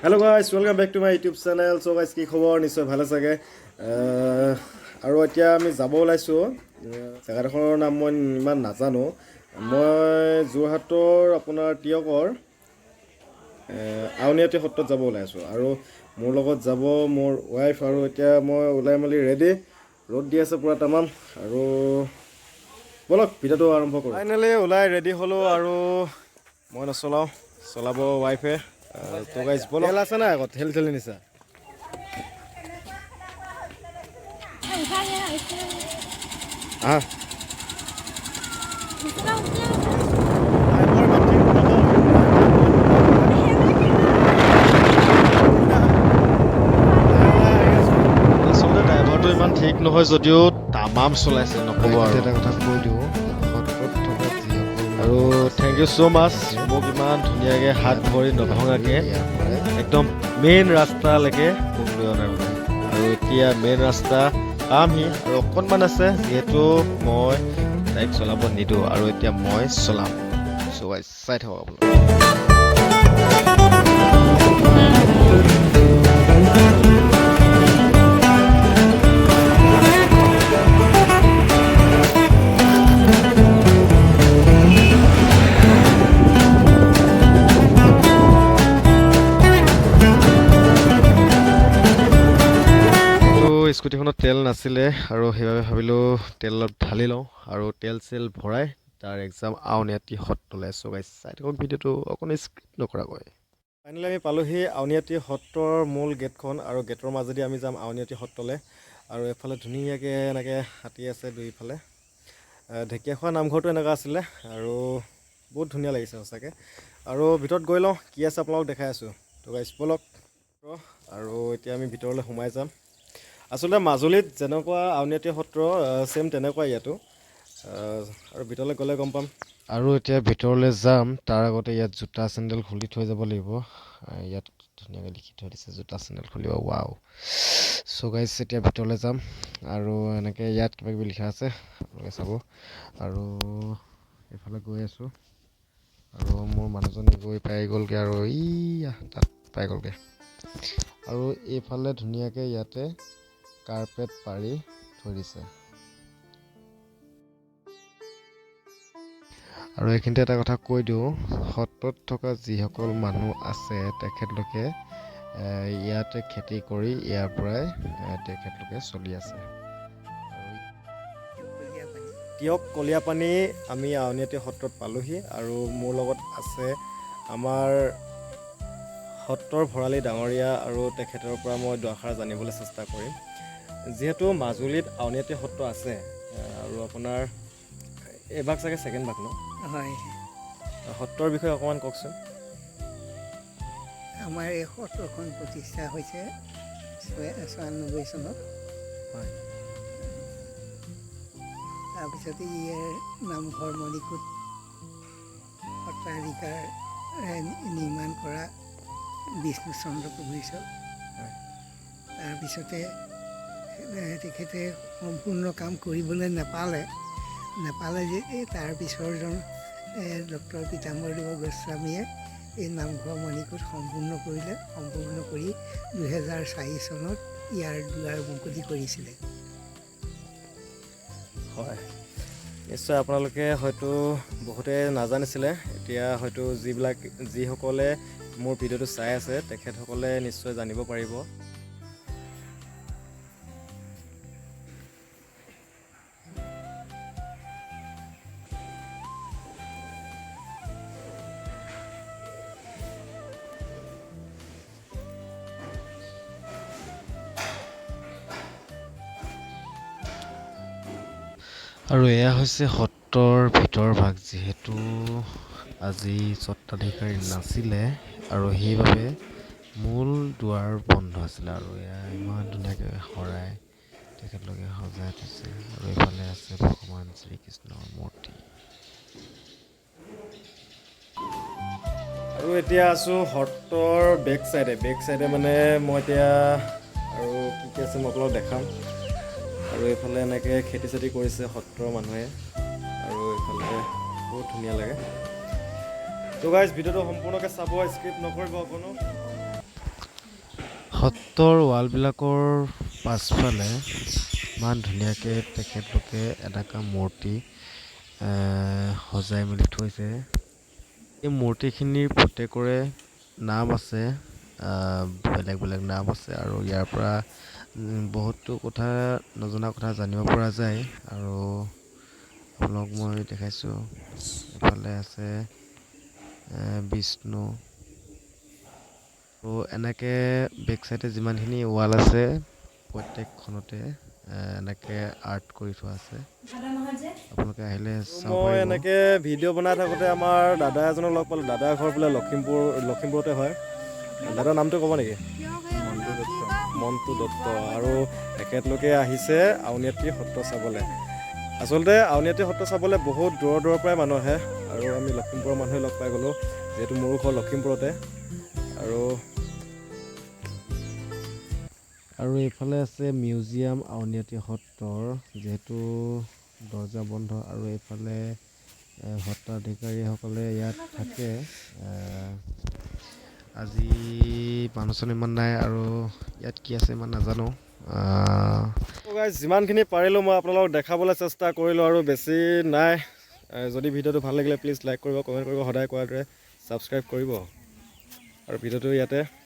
Hello' guys welcome back to my YouTube channel. So' guys কি খবৰ? নিশ্চয় ভালে চাগে। আৰু এতিয়া আমি যাব ওলাইছোঁ। জেগাডোখৰৰ নাম মই ইমান নাজানো। মই যোৰহাটৰ আপোনাৰ তিয়কৰ আউনীআটী সত্ৰত যাব ওলাইছোঁ আৰু মোৰ লগত যাব মোৰ ৱাইফ। আৰু এতিয়া মই ওলাই মেলি ৰেডি। ৰ'দ দি আছে পূৰা তামাম আৰু ব'লক ভিডিঅ'টো আৰম্ভ কৰোঁ। ফাইনেলি ওলাই ৰেডি হ'লোঁ আৰু মই নচলাওঁ, চলাব ৱাইফে। তো গাইজ ব'লক। তেল আছে নাই আকৌ ঠেলি নিছা? আহ আচলতে ড্ৰাইভাৰটো ইমান ঠিক নহয় যদিও তামাম চলাইছে, নক'ব আৰু। এটা কথা কৈ দিওঁ, আৰু থেংক ইউ ছ' মাছ, মোক ইমান ধুনীয়াকৈ হাত ভৰি নভঙাকৈ একদম মেইন ৰাস্তালৈকে মোক লৈ অনাৰ বাবে। আৰু এতিয়া মেইন ৰাস্তা পামহি আৰু অকণমান আছে, যিহেতু মই তাইক চলাব নিদিওঁ আৰু এতিয়া মই চলাম। চ' গাইজ চাই থাকক আপোনালোকে। স্কুটিখনত তেল নাছিলে আৰু সেইবাবে ভাবিলোঁ তেল অলপ ঢালি লওঁ আৰু তেল চেল ভৰাই তাৰ এক্সাম আউনীআটী সত্ৰলৈ। চ' গাইজ চাই থাকক ভিডিঅ'টো অকণো স্কিপ নকৰাকৈ। ফাইনেলি আমি পালোঁহি আউনীআটী সত্ৰৰ মূল গেটখন আৰু গেটৰ মাজেদি আমি যাম আউনীআটী সত্ৰলৈ। আৰু এফালে ধুনীয়াকৈ এনেকৈ হাতী আছে দুইফালে। ঢেকীয়াখোৱা নামঘৰটো এনেকুৱা আছিলে আৰু বহুত ধুনীয়া লাগিছে সঁচাকৈ। আৰু ভিতৰত গৈ লওঁ, কি আছে আপোনালোকক দেখাই আছোঁ। তো গাইজ ব'লক। আৰু এতিয়া আমি ভিতৰলৈ সোমাই যাম। আচলতে মাজুলীত যেনেকুৱা আউনীআটী সত্ৰ ছেইম তেনেকুৱা ইয়াতো, আৰু ভিতৰলৈ গ'লে গম পাম। আৰু এতিয়া ভিতৰলৈ যাম তাৰ আগতে ইয়াত জোতা চেণ্ডেল খুলি থৈ যাব লাগিব। ইয়াত ধুনীয়াকৈ লিখি থৈ দিছে জোতা চেণ্ডেল খুলিব, ৱাও। চ' গাইজ এতিয়া ভিতৰলৈ যাম আৰু এনেকৈ ইয়াত কিবা কিবি লিখা আছে আপোনালোকে চাব। আৰু এইফালে গৈ আছোঁ আৰু মোৰ মানুহজনী গৈ পাই গ'লগৈ আৰু তাত পাই গ'লগৈ। আৰু এইফালে ধুনীয়াকৈ ইয়াতে কাৰ্পেট পাৰি থৈ দিছে। আৰু এইখিনিতে এটা কথা কৈ দিওঁ, সত্ৰত থকা যিসকল মানুহ আছে তেখেতলোকে ইয়াতে খেতি কৰি ইয়াৰ পৰাই তেখেতলোকে চলি আছে। তিয়ক কলীয়াপানী আমি আউনীআটী সত্ৰত পালোঁহি আৰু মোৰ লগত আছে আমাৰ সত্ৰৰ ভৰালী ডাঙৰীয়া আৰু তেখেতৰ পৰা মই দুআষাৰ জানিবলৈ চেষ্টা কৰিম। যিহেতু মাজুলীত আউনীআটী সত্ৰ আছে আৰু আপোনাৰ এইভাগ চাগে ছেকেণ্ড ভাগ ন? হয়, সত্ৰৰ বিষয়ে অকণমান কওকচোন। আমাৰ এই সত্ৰখন প্ৰতিষ্ঠা হৈছে 96 চনত। হয়। তাৰপিছতে ইয়াৰ নামঘৰ মণিকূট সত্ৰাধিকাৰ নিৰ্মাণ কৰা বিষ্ণুচন্দ্ৰ প্ৰভুৰ। তাৰপিছতে তেখেতে সম্পূৰ্ণ কাম কৰিবলৈ নাপালে যে তাৰ পিছৰজন ডক্টৰ পীতাম্বৰদেৱ গোস্বামীয়ে এই নামঘৰ মণিকূট সম্পূৰ্ণ কৰিলে। সম্পূৰ্ণ কৰি 2004 চনত ইয়াৰ দুৱাৰ মুকলি কৰিছিলে। হয়, নিশ্চয় আপোনালোকে হয়তো বহুতে নাজানিছিলে, এতিয়া হয়তো যিসকলে মোৰ ভিডিঅ'টো চাই আছে তেখেতসকলে নিশ্চয় জানিব পাৰিব। আৰু এয়া হৈছে সত্ৰৰ ভিতৰ ভাগ। যিহেতু আজি স্বত্বাধিকাৰী নাছিলে আৰু সেইবাবে মূল দুৱাৰ বন্ধ আছিলে। আৰু এয়া ইমান ধুনীয়াকৈ শৰাই তেখেতলোকে সজাই থৈছে আৰু এইফালে আছে ভগৱান শ্ৰীকৃষ্ণৰ মূৰ্তি। আৰু এতিয়া আছোঁ সত্ৰৰ বেক চাইডে মানে মই এতিয়া আৰু কি আছে মই আপোনালোকক দেখাম। আৰু এইফালে এনেকৈ খেতি চেতি কৰিছে সত্ৰৰ মানুহে আৰু এইফালে বহুত ধুনীয়া লাগে। তো গাইজ ভিডিঅ'টো সম্পূৰ্ণকৈ চাব, স্কিপ নকৰিব অকণো। সত্ৰৰ ৱালবিলাকৰ পাছফালে ইমান ধুনীয়াকৈ তেখেতলোকে এটা মূৰ্তি সজাই মেলি থৈছে। এই মূৰ্তিখিনিৰ প্ৰত্যেকৰে নাম আছে, বেলেগ বেলেগ নাম আছে, আৰু ইয়াৰ পৰা বহুতো কথা নজনা কথা জানিব পৰা যায়। আৰু আপোনালোক মই দেখাইছোঁ, এফালে আছে বিষ্ণু। আৰু এনেকৈ বেক চাইডে যিমানখিনি ৱাল আছে প্ৰত্যেকখনতে এনেকৈ আৰ্ট কৰি থোৱা আছে, আপোনালোকে আহিলে চাব পাৰিব। মই এনেকৈ ভিডিঅ' বনাই থাকোঁতে আমাৰ দাদা এজনক লগ পালোঁ। দাদাৰ ঘৰ বোলে লখিমপুৰতে হয়। দাদাৰ নামটো ক'ব নেকি? মণ্টু দত্ত। আৰু তেখেতলোকে আহিছে আউনীআটী সত্ৰ চাবলৈ। আচলতে আউনীআটী সত্ৰ চাবলৈ বহুত দূৰৰ দূৰৰ পৰাই মানুহ আহে, আৰু আমি লখিমপুৰৰ মানুহে লগ পাই গ'লোঁ, যিহেতু মোৰো ঘৰ লখিমপুৰতে। আৰু এইফালে আছে মিউজিয়াম আউনীআটী সত্ৰৰ, যিহেতু দৰ্জা বন্ধ। আৰু এইফালে সত্ৰাধিকাৰীসকলে ইয়াত থাকে। আজি মানুহ চানুহ ইমান নাই, আৰু ইয়াত কি আছে ইমান নাজানো। যিমানখিনি পাৰিলোঁ মই আপোনালোকক দেখাবলৈ চেষ্টা কৰিলোঁ, আৰু বেছি নাই। যদি ভিডিঅ'টো ভাল লাগিলে প্লিজ লাইক কৰিব, কমেণ্ট কৰিব, সদায় কোৱাৰ দৰে ছাবস্ক্ৰাইব কৰিব, আৰু ভিডিঅ'টো ইয়াতে